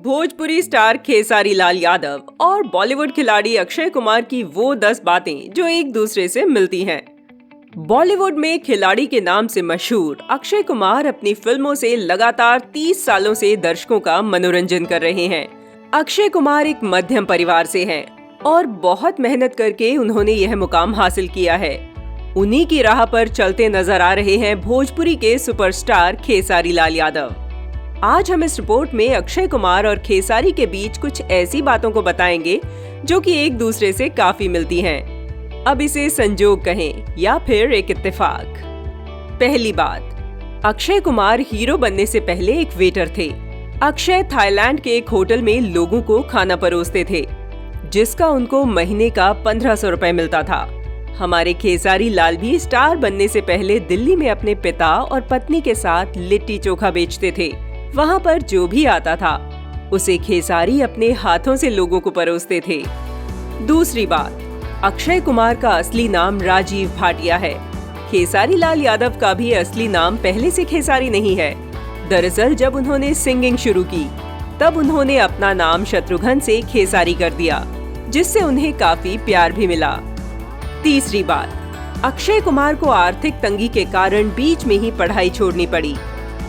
Bhojpuri star Khesari Lal Yadav और बॉलीवुड खिलाड़ी अक्षय कुमार की वो 10 बातें जो एक दूसरे से मिलती हैं। बॉलीवुड में खिलाड़ी के नाम से मशहूर अक्षय कुमार अपनी फिल्मों से लगातार 30 सालों से दर्शकों का मनोरंजन कर रहे हैं। अक्षय कुमार एक मध्यम परिवार से हैं और बहुत मेहनत करके उन्होंने यह मुकाम हासिल किया है। उन्हीं की राह पर चलते नजर आ रहे हैं भोजपुरी के सुपरस्टार खेसारी लाल यादव। आज हम इस रिपोर्ट में अक्षय कुमार और खेसारी के बीच कुछ ऐसी बातों को बताएंगे जो कि एक दूसरे से काफी मिलती हैं। अब इसे संजोग कहें या फिर एक इत्तेफाक। पहली बात, अक्षय कुमार हीरो बनने से पहले एक वेटर थे। अक्षय थाईलैंड के एक होटल में लोगों को खाना परोसते थे, जिसका उनको महीने का 1500 रुपए मिलता था। हमारे खेसारी लाल भी स्टार बनने से पहले दिल्ली में अपने पिता और पत्नी के साथ लिट्टी चोखा बेचते थे। वहाँ पर जो भी आता था उसे खेसारी अपने हाथों से लोगों को परोसते थे। दूसरी बात, अक्षय कुमार का असली नाम राजीव भाटिया है। खेसारी लाल यादव का भी असली नाम पहले से खेसारी नहीं है। दरअसल जब उन्होंने सिंगिंग शुरू की तब उन्होंने अपना नाम शत्रुघ्न से खेसारी कर दिया, जिससे उन्हें काफी प्यार भी मिला। तीसरी बात, अक्षय कुमार को आर्थिक तंगी के कारण बीच में ही पढ़ाई छोड़नी पड़ी।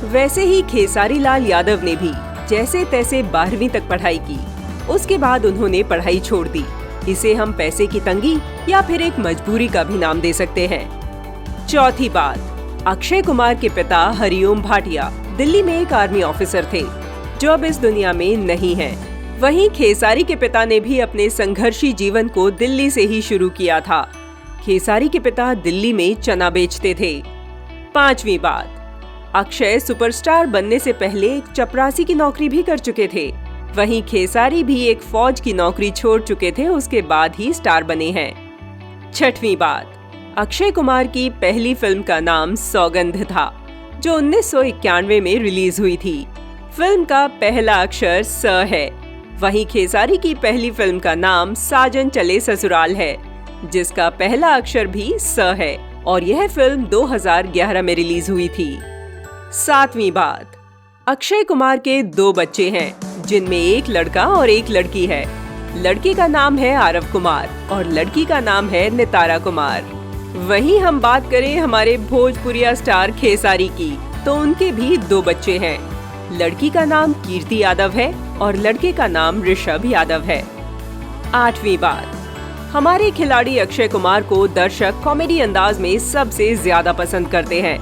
वैसे ही खेसारी लाल यादव ने भी जैसे तैसे 12वीं तक पढ़ाई की। उसके बाद उन्होंने पढ़ाई छोड़ दी। इसे हम पैसे की तंगी या फिर एक मजबूरी का भी नाम दे सकते हैं। चौथी बात, अक्षय कुमार के पिता हरिओम भाटिया दिल्ली में एक आर्मी ऑफिसर थे, जो अब इस दुनिया में नहीं है। वहीं खेसारी के पिता ने भी अपने संघर्षी जीवन को दिल्ली से ही शुरू किया था। खेसारी के पिता दिल्ली में चना बेचते थे। पांचवी बात, अक्षय सुपरस्टार बनने से पहले एक चपरासी की नौकरी भी कर चुके थे। वहीं खेसारी भी एक फौज की नौकरी छोड़ चुके थे, उसके बाद ही स्टार बने हैं। छठवीं बात, अक्षय कुमार की पहली फिल्म का नाम सौगंध था, जो 1991 में रिलीज हुई थी। फिल्म का पहला अक्षर स है। वहीं खेसारी की पहली फिल्म का नाम साजन चले ससुराल है, जिसका पहला अक्षर भी स है और यह फिल्म 2011 में रिलीज हुई थी। सातवीं बात, अक्षय कुमार के 2 बच्चे हैं, जिनमें एक लड़का और एक लड़की है। लड़के का नाम है आरव कुमार और लड़की का नाम है नितारा कुमार। वहीं हम बात करें हमारे भोजपुरिया स्टार खेसारी की, तो उनके भी 2 बच्चे हैं। लड़की का नाम कीर्ति यादव है और लड़के का नाम ऋषभ यादव है। आठवीं बात, हमारे खिलाड़ी अक्षय कुमार को दर्शक कॉमेडी अंदाज में सबसे ज्यादा पसंद करते हैं।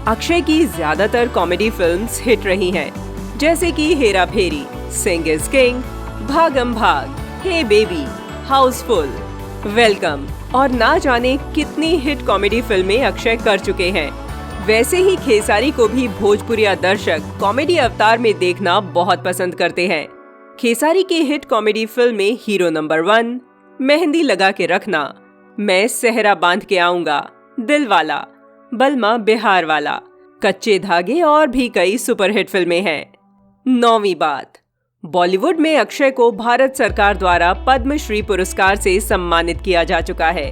अक्षय की ज्यादातर कॉमेडी फिल्म्स हिट रही हैं, जैसे कि हेरा फेरी, सिंह इज किंग, भागम भाग, हे बेबी, हाउसफुल, वेलकम और ना जाने कितनी हिट कॉमेडी फिल्में अक्षय कर चुके हैं। वैसे ही खेसारी को भी भोजपुरिया दर्शक कॉमेडी अवतार में देखना बहुत पसंद करते हैं। खेसारी की हिट कॉमेडी फिल्में हीरो नंबर 1, मेहंदी लगा के रखना, मैं सेहरा बांध के आऊंगा, दिलवाला, बलमा बिहार वाला, कच्चे धागे और भी कई सुपरहिट फिल्में हैं। 9वीं बात, बॉलीवुड में अक्षय को भारत सरकार द्वारा पद्मश्री पुरस्कार से सम्मानित किया जा चुका है।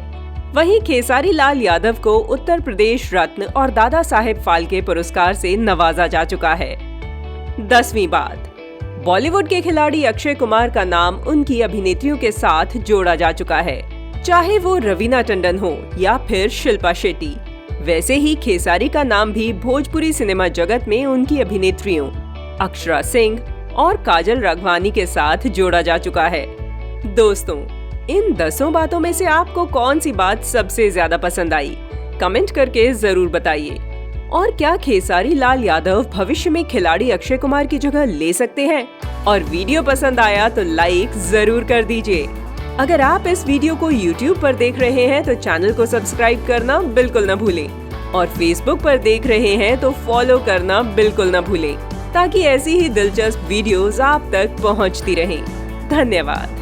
वहीं खेसारी लाल यादव को उत्तर प्रदेश रत्न और दादा साहेब फाल्के पुरस्कार से नवाजा जा चुका है। 10वीं बात, बॉलीवुड के खिलाड़ी अक्षय कुमार का नाम उनकी अभिनेत्रियों के साथ जोड़ा जा चुका है, चाहे वो रवीना टंडन हो या फिर शिल्पा शेट्टी। वैसे ही खेसारी का नाम भी भोजपुरी सिनेमा जगत में उनकी अभिनेत्रियों अक्षरा सिंह और काजल राघवानी के साथ जोड़ा जा चुका है। दोस्तों, इन 10 बातों में से आपको कौन सी बात सबसे ज्यादा पसंद आई? कमेंट करके जरूर बताइए। और क्या खेसारी लाल यादव भविष्य में खिलाड़ी अक्षय कुमार की जगह ले सकते हैं? और वीडियो पसंद आया तो लाइक जरूर कर दीजिए। अगर आप इस वीडियो को YouTube पर देख रहे हैं तो चैनल को सब्सक्राइब करना बिल्कुल न भूलें और Facebook पर देख रहे हैं तो फॉलो करना बिल्कुल न भूलें, ताकि ऐसी ही दिलचस्प वीडियोस आप तक पहुंचती रहें। धन्यवाद।